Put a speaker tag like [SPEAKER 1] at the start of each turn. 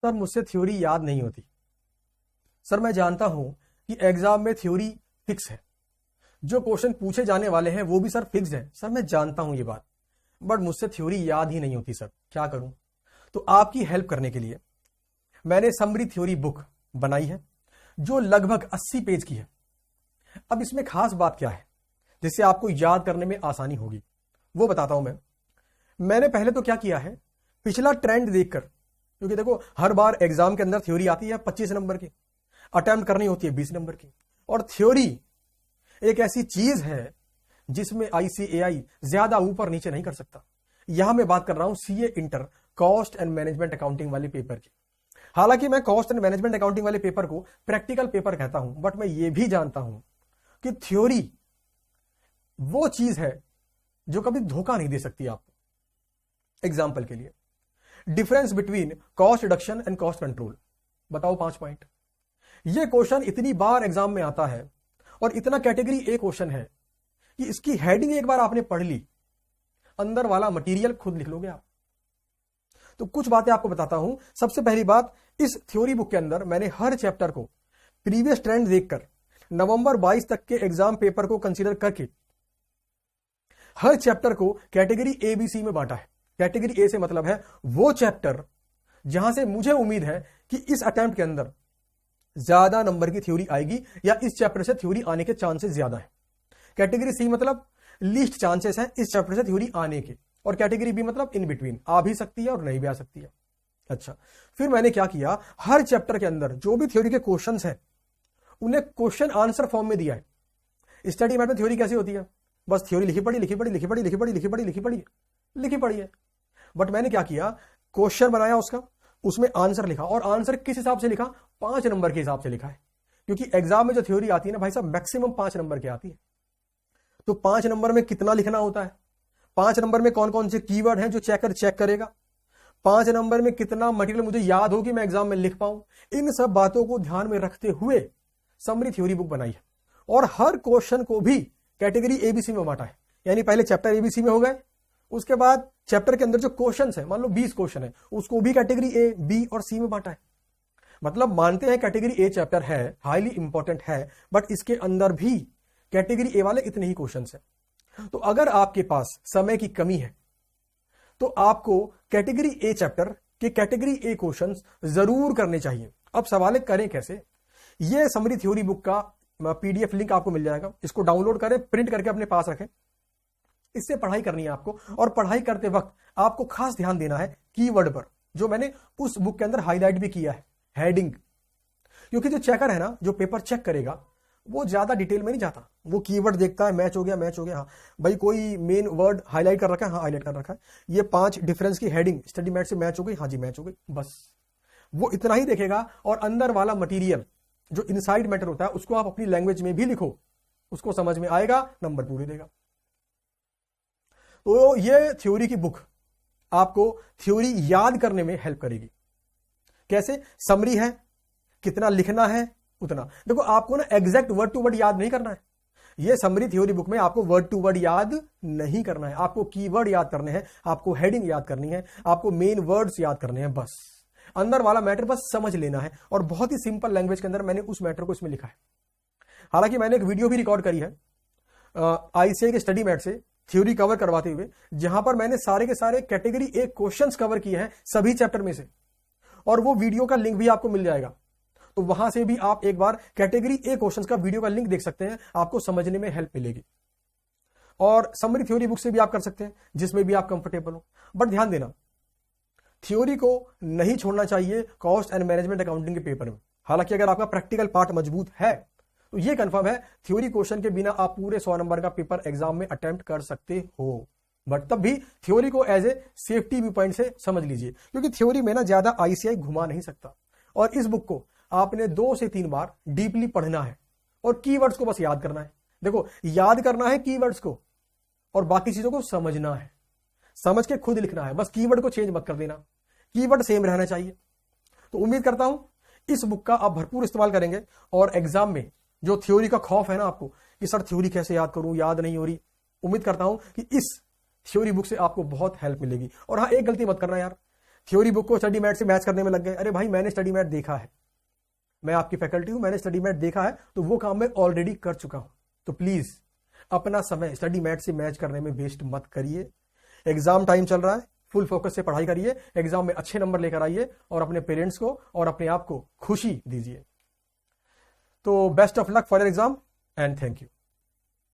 [SPEAKER 1] Sir मुझसे theory याद नहीं होती। सर मैं जानता हूं कि एग्जाम में थ्योरी फिक्स है, जो क्वेश्चन पूछे जाने वाले हैं वो भी सर फिक्स है। सर मैं जानता हूं ये बात, बट मुझसे थ्योरी याद ही नहीं होती सर, क्या करूं? तो आपकी हेल्प करने के लिए मैंने समरी थ्योरी बुक बनाई है जो लगभग 80 पेज की है। अब इसमें खास बात क्या है जिससे आपको याद करने में आसानी होगी, वो बताता हूं मैंने पहले तो क्या किया है, पिछला ट्रेंड देखकर, क्योंकि देखो हर बार एग्जाम के अंदर थ्योरी आती है 25 नंबर की, अटेम्प्ट करनी होती है 20 नंबर की, और थ्योरी एक ऐसी चीज है जिसमें ICAI ज्यादा ऊपर नीचे नहीं कर सकता। यहां मैं बात कर रहा हूं CA inter cost and management accounting वाले पेपर की। हालांकि मैं कॉस्ट एंड मैनेजमेंट अकाउंटिंग वाले पेपर को प्रैक्टिकल पेपर कहता हूं, बट मैं ये भी जानता हूं कि थ्योरी वो चीज है जो कभी धोखा नहीं दे सकती आपको। एग्जाम्पल के लिए, difference between cost reduction and cost control, बताओ 5 पॉइंट। यह क्वेश्चन इतनी बार एग्जाम में आता है और इतना कैटेगरी ए क्वेश्चन है कि इसकी हेडिंग एक बार आपने पढ़ ली, अंदर वाला मटेरियल खुद लिख लोगे आप। तो कुछ बातें आपको बताता हूं। सबसे पहली बात, इस थ्योरी बुक के अंदर मैंने हर चैप्टर को प्रीवियस ट्रेंड देखकर नवंबर 22 तक के एग्जाम पेपर को कंसीडर करके हर चैप्टर को कैटेगरी ABC में बांटा है। कैटेगरी ए से मतलब है वो चैप्टर जहां से मुझे उम्मीद है कि इस अटेम्प्ट के अंदर ज्यादा नंबर की थ्योरी आएगी या इस चैप्टर से थ्योरी आने के चांसेस ज्यादा है। कैटेगरी C मतलब लीस्ट चांसेस है इस चैप्टर से थ्योरी आने के, और कैटेगरी B मतलब इन बिटवीन, आ भी सकती है और नहीं भी आ सकती है। अच्छा, फिर मैंने क्या किया, हर चैप्टर के अंदर जो भी थ्योरी के क्वेश्चंस हैं उन्हें क्वेश्चन आंसर फॉर्म में दिया है। स्टडी मैट में थ्योरी कैसी होती है, बस थ्योरी लिखी पड़ी है। बट मैंने क्या किया, क्वेश्चन बनाया उसका, उसमें आंसर लिखा, और आंसर किस हिसाब से लिखा, 5 नंबर के हिसाब से लिखा है। क्योंकि एग्जाम में जो थ्योरी आती है ना भाई साहब, मैक्सिमम 5 नंबर की आती है। तो 5 नंबर में कितना लिखना होता है, 5 नंबर में कौन कौन से कीवर्ड हैं जो चेकर चेक करेगा, 5 नंबर में कितना मटेरियल मुझे याद हो कि मैं एग्जाम में लिख पाऊं, इन सब बातों को ध्यान में रखते हुए समरी थ्योरी बुक बनाई है। और हर क्वेश्चन को भी कैटेगरी ABC में बांटा है। यानी पहले चैप्टर ABC में हो गए, उसके बाद चैप्टर के अंदर जो क्वेश्चन है, मान लो 20 क्वेश्चन है, उसको भी कैटेगरी A, B और C में बांटा है। मतलब मानते हैं कैटेगरी A चैप्टर है, हाईली इंपॉर्टेंट है, बट इसके अंदर भी कैटेगरी A वाले इतने ही क्वेश्चन है। तो अगर आपके पास समय की कमी है तो आपको कैटेगरी A चैप्टर के कैटेगरी A क्वेश्चंस जरूर करने चाहिए। अब सवाल करें कैसे, ये समरी थ्योरी बुक का PDF लिंक आपको मिल जाएगा, इसको डाउनलोड करें, प्रिंट करके अपने पास रखें, इससे पढ़ाई करनी है आपको। और पढ़ाई करते वक्त आपको खास ध्यान देना है कीवर्ड पर, जो मैंने उस बुक के अंदर हाईलाइट भी किया है, हेडिंग। क्योंकि जो चेकर है ना, जो पेपर चेक करेगा, वो ज्यादा डिटेल में नहीं जाता, वो कीवर्ड देखता है, मैच हो गया, हाँ भाई कोई मेन वर्ड हाईलाइट कर रखा है, हाँ हाईलाइट कर रखा है, ये 5 डिफरेंस की हेडिंग स्टडी मैट से मैच हो गई, हाँ जी मैच हो गई, बस वो इतना ही देखेगा। और अंदर वाला मटीरियल जो इनसाइड मैटर होता है उसको आप अपनी लैंग्वेज में भी लिखो, उसको समझ में आएगा, नंबर पूरे देगा। तो ये थ्योरी की बुक आपको थ्योरी याद करने में हेल्प करेगी। कैसे, समरी है, कितना लिखना है उतना। देखो आपको ना एग्जैक्ट वर्ड टू वर्ड याद नहीं करना है, ये समरी थ्योरी बुक में आपको वर्ड टू वर्ड याद नहीं करना है, आपको कीवर्ड याद करने हैं, आपको हेडिंग याद करनी है, आपको मेन वर्ड्स याद करने हैं, बस अंदर वाला मैटर बस समझ लेना है। और बहुत ही सिंपल लैंग्वेज के अंदर मैंने उस मैटर को इसमें लिखा है। हालांकि मैंने एक वीडियो भी रिकॉर्ड करी है ICAI के स्टडी मैट से थ्योरी कवर करवाते हुए, जहां पर मैंने सारे के सारे कैटेगरी A क्वेश्चंस कवर किए हैं सभी चैप्टर में से, और वो वीडियो का लिंक भी आपको मिल जाएगा। तो वहां से भी आप एक बार कैटेगरी A क्वेश्चंस का वीडियो का लिंक देख सकते हैं, आपको समझने में हेल्प मिलेगी। और समरी थ्योरी बुक से भी आप कर सकते हैं, जिसमें भी आप कंफर्टेबल हो। बट ध्यान देना, थ्योरी को नहीं छोड़ना चाहिए कॉस्ट एंड मैनेजमेंट अकाउंटिंग के पेपर में। हालांकि अगर आपका प्रैक्टिकल पार्ट मजबूत है तो ये कंफर्म है, थ्योरी क्वेश्चन के बिना आप पूरे 100 नंबर का पेपर एग्जाम में अटेम्प्ट कर सकते हो। बट तब भी थ्योरी को as a safety view point से समझ लीजिए, क्योंकि थ्योरी में ना ज्यादा ICAI घुमा नहीं सकता। और इस बुक को आपने 2 से 3 बार डीपली पढ़ना है और कीवर्ड्स को बस याद करना है। देखो याद करना है कीवर्ड्स को और बाकी चीजों को समझना है, समझ के खुद लिखना है, बस कीवर्ड को चेंज मत कर देना, कीवर्ड सेम रहना चाहिए। तो उम्मीद करता हूं इस बुक का आप भरपूर इस्तेमाल करेंगे और एग्जाम में जो थ्योरी का खौफ है ना आपको कि सर थ्योरी कैसे याद करूं, याद नहीं हो रही, उम्मीद करता हूं कि इस थ्योरी बुक से आपको बहुत हेल्प मिलेगी। और हाँ, एक गलती मत करना यार, थ्योरी बुक को स्टडी मैट से मैच करने में लग गए। अरे भाई मैंने स्टडी मैट देखा है, मैं आपकी फैकल्टी हूं, मैंने स्टडी मैट देखा है, तो वो काम मैं ऑलरेडी कर चुका हूं। तो प्लीज अपना समय स्टडी मैट से मैच करने में वेस्ट मत करिए। एग्जाम टाइम चल रहा है, फुल फोकस से पढ़ाई करिए, एग्जाम में अच्छे नंबर लेकर आइए और अपने पेरेंट्स को और अपने आप को खुशी दीजिए। तो best of luck for your exam and thank you.